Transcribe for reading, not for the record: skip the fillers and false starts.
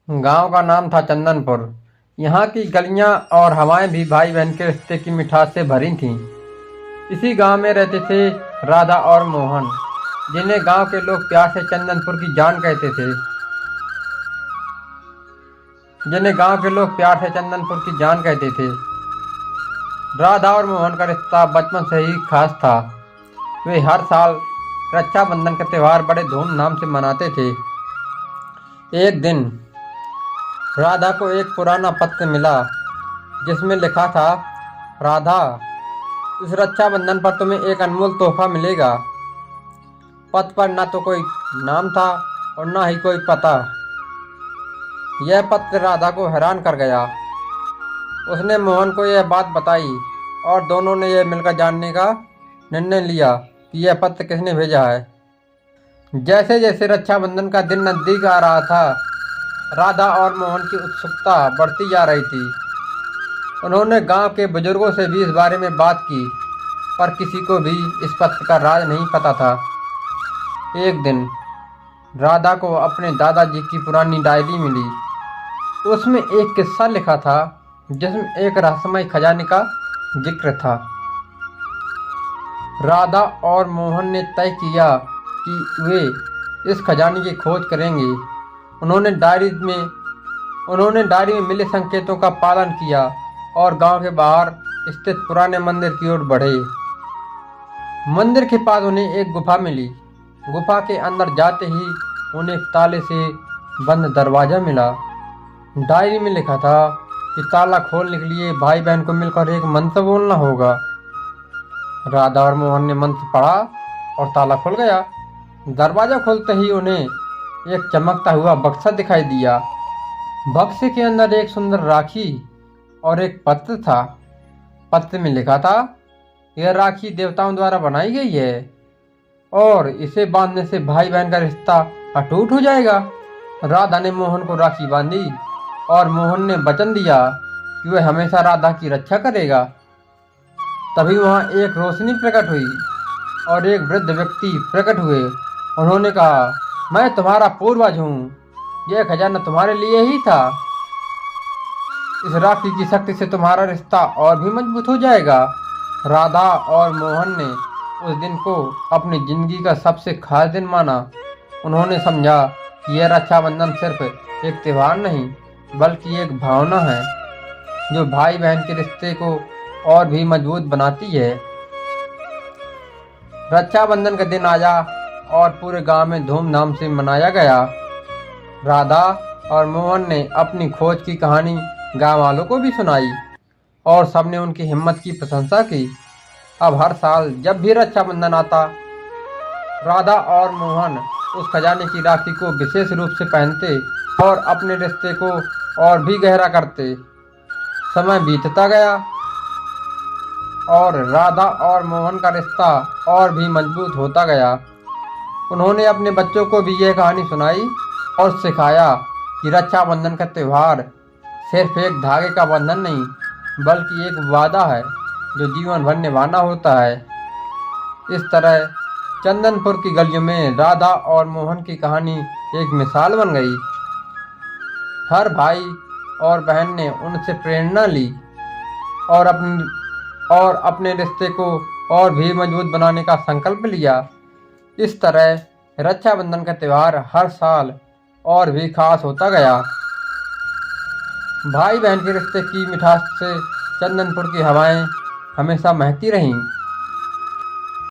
गांव का नाम था चंदनपुर। यहाँ की गलियां और हवाएं भी भाई बहन के रिश्ते की मिठास से भरी थीं। इसी गांव में रहते थे राधा और मोहन, जिन्हें गांव के लोग प्यार से चंदनपुर की जान कहते थे। राधा और मोहन का रिश्ता बचपन से ही खास था। वे हर साल रक्षाबंधन का त्यौहार बड़े धूमधाम से मनाते थे। एक दिन राधा को एक पुराना पत्र मिला, जिसमें लिखा था, राधा, इस रक्षाबंधन पर तुम्हें एक अनमोल तोहफा मिलेगा। पत्र पर न तो कोई नाम था और न ही कोई पता। यह पत्र राधा को हैरान कर गया। उसने मोहन को यह बात बताई और दोनों ने यह मिलकर जानने का निर्णय लिया कि यह पत्र किसने भेजा है। जैसे जैसे रक्षाबंधन का दिन नजदीक आ रहा था, राधा और मोहन की उत्सुकता बढ़ती जा रही थी। उन्होंने गांव के बुजुर्गों से भी इस बारे में बात की, पर किसी को भी इस पत्र का राज नहीं पता था। एक दिन राधा को अपने दादाजी की पुरानी डायरी मिली। उसमें एक किस्सा लिखा था, जिसमें एक रहस्यमय खजाने का जिक्र था। राधा और मोहन ने तय किया कि वे इस खजाने की खोज करेंगे। उन्होंने डायरी में मिले संकेतों का पालन किया और गांव के बाहर स्थित पुराने मंदिर की ओर बढ़े। मंदिर के पास उन्हें एक गुफा मिली। गुफा के अंदर जाते ही उन्हें एक ताले से बंद दरवाजा मिला। डायरी में लिखा था कि ताला खोलने के लिए भाई बहन को मिलकर एक मंत्र बोलना होगा। राधा और मोहन ने मंत्र पढ़ा और ताला खुल गया। दरवाजा खोलते ही उन्हें एक चमकता हुआ बक्सा दिखाई दिया। बक्से के अंदर एक सुंदर राखी और एक पत्र था। पत्र में लिखा था, यह राखी देवताओं द्वारा बनाई गई है और इसे बांधने से भाई बहन का रिश्ता अटूट हो जाएगा। राधा ने मोहन को राखी बांधी और मोहन ने वचन दिया कि वह हमेशा राधा की रक्षा करेगा। तभी वहां एक रोशनी प्रकट हुई और एक वृद्ध व्यक्ति प्रकट हुए। उन्होंने कहा, मैं तुम्हारा पूर्वज हूँ, यह खजाना तुम्हारे लिए ही था। इस राखी की शक्ति से तुम्हारा रिश्ता और भी मजबूत हो जाएगा। राधा और मोहन ने उस दिन को अपनी जिंदगी का सबसे खास दिन माना। उन्होंने समझा कि यह रक्षाबंधन सिर्फ एक त्यौहार नहीं, बल्कि एक भावना है जो भाई बहन के रिश्ते को और भी मजबूत बनाती है। रक्षाबंधन का दिन आया और पूरे गांव में धूमधाम से मनाया गया। राधा और मोहन ने अपनी खोज की कहानी गांव वालों को भी सुनाई और सबने उनकी हिम्मत की प्रशंसा की। अब हर साल जब भी रक्षाबंधन आता, राधा और मोहन उस खजाने की राखी को विशेष रूप से पहनते और अपने रिश्ते को और भी गहरा करते। समय बीतता गया और राधा और मोहन का रिश्ता और भी मजबूत होता गया। उन्होंने अपने बच्चों को भी यह कहानी सुनाई और सिखाया कि रक्षाबंधन का त्यौहार सिर्फ एक धागे का बंधन नहीं, बल्कि एक वादा है जो जीवन भर निभाना होता है। इस तरह चंदनपुर की गलियों में राधा और मोहन की कहानी एक मिसाल बन गई। हर भाई और बहन ने उनसे प्रेरणा ली और अपने रिश्ते को और भी मजबूत बनाने का संकल्प लिया। इस तरह रक्षाबंधन का त्यौहार हर साल और भी खास होता गया। भाई बहन के रिश्ते की मिठास से चंदनपुर की हवाएं हमेशा महकती रहीं।